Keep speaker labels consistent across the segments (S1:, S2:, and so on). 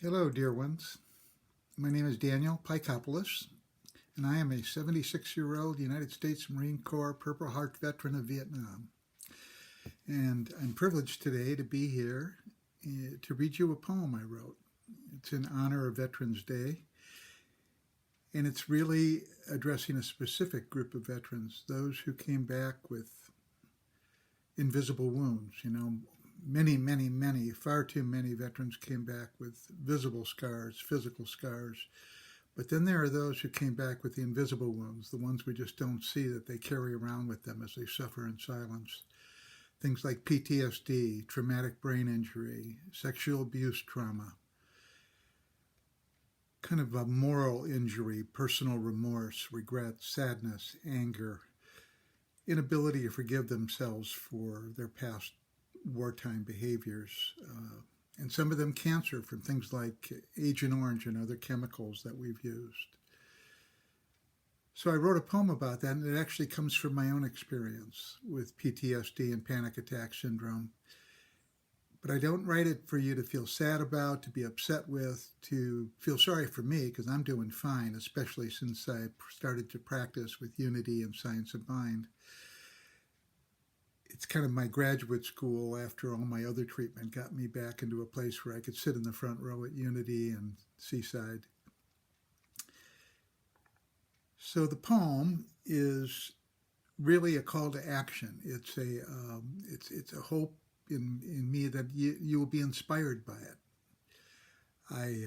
S1: Hello, dear ones. My name is Daniel Pikopoulos, and I am a 76-year-old United States Marine Corps Purple Heart veteran of Vietnam. And I'm privileged today to be here to read you a poem I wrote. It's in honor of Veterans Day, and it's really addressing a specific group of veterans, those who came back with invisible wounds. Many, far too many veterans came back with visible scars, physical scars. But then there are those who came back with the invisible wounds, the ones we just don't see that they carry around with them as they suffer in silence. Things like PTSD, traumatic brain injury, sexual abuse trauma, kind of a moral injury, personal remorse, regret, sadness, anger, inability to forgive themselves for their past wartime behaviors, and some of them cancer from things like Agent Orange and other chemicals that we've used. So I wrote a poem about that, and it actually comes from my own experience with PTSD and panic attack syndrome. But I don't write it for you to feel sad about, to be upset with, to feel sorry for me, because I'm doing fine, especially since I started to practice with Unity and Science of Mind. It's kind of my graduate school after all my other treatment got me back into a place where I could sit in the front row at Unity and Seaside. So the poem is really a call to action. It's a hope in me that you will be inspired by it. I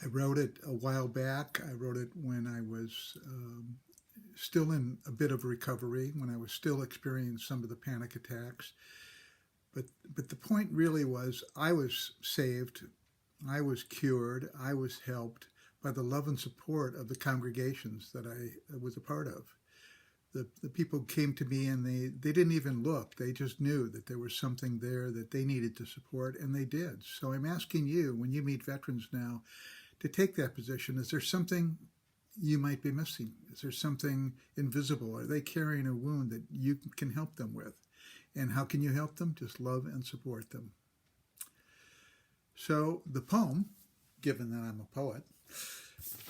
S1: wrote it a while back. I wrote it when I was still in a bit of recovery, when I was still experiencing some of the panic attacks. But the point really was I was saved, I was cured, I was helped by the love and support of the congregations that I was a part of. The people came to me and they didn't even look. They just knew that there was something there that they needed to support, and they did. So I'm asking you, when you meet veterans now, to take that position. Is there something you might be missing? Is there something invisible? Are they carrying a wound that you can help them with? And how can you help them? Just love and support them. So the poem, given that I'm a poet,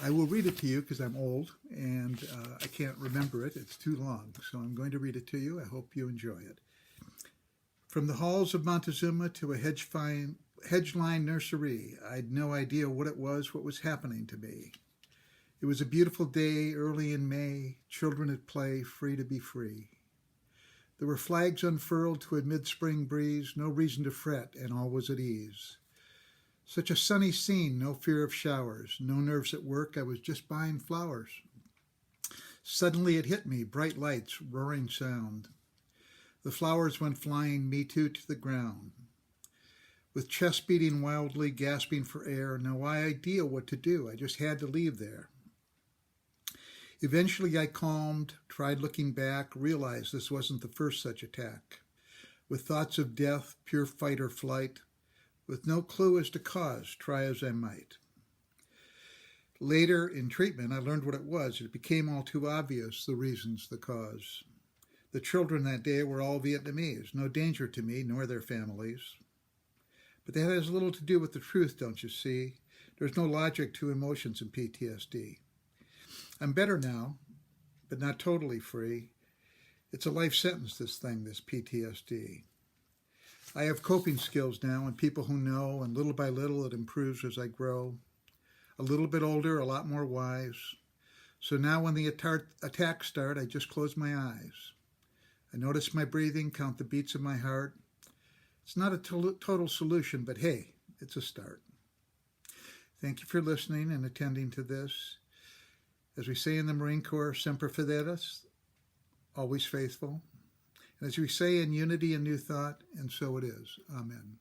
S1: I will read it to you because I'm old and I can't remember it. It's too long. So I'm going to read it to you. I hope you enjoy it. From the halls of Montezuma to a hedge-lined nursery, I'd no idea what was happening to me. It was a beautiful day early in May, children at play, free to be free. There were flags unfurled to a mid-spring breeze, no reason to fret, and all was at ease. Such a sunny scene, no fear of showers, no nerves at work, I was just buying flowers. Suddenly it hit me, bright lights, roaring sound. The flowers went flying, me too, to the ground. With chest beating wildly, gasping for air, no idea what to do, I just had to leave there. Eventually I calmed, tried looking back, realized this wasn't the first such attack. With thoughts of death, pure fight or flight, with no clue as to cause, try as I might. Later, in treatment, I learned what it was. It became all too obvious, the reasons, the cause. The children that day were all Vietnamese, no danger to me nor their families. But that has little to do with the truth, don't you see? There's no logic to emotions in PTSD. I'm better now, but not totally free. It's a life sentence, this PTSD. I have coping skills now and people who know, and little by little it improves as I grow. A little bit older, a lot more wise. So now when the attacks start, I just close my eyes. I notice my breathing, count the beats of my heart. It's not a total solution, but hey, it's a start. Thank you for listening and attending to this. As we say in the Marine Corps, Semper Fidelis, always faithful. And as we say in Unity and New Thought, and so it is. Amen.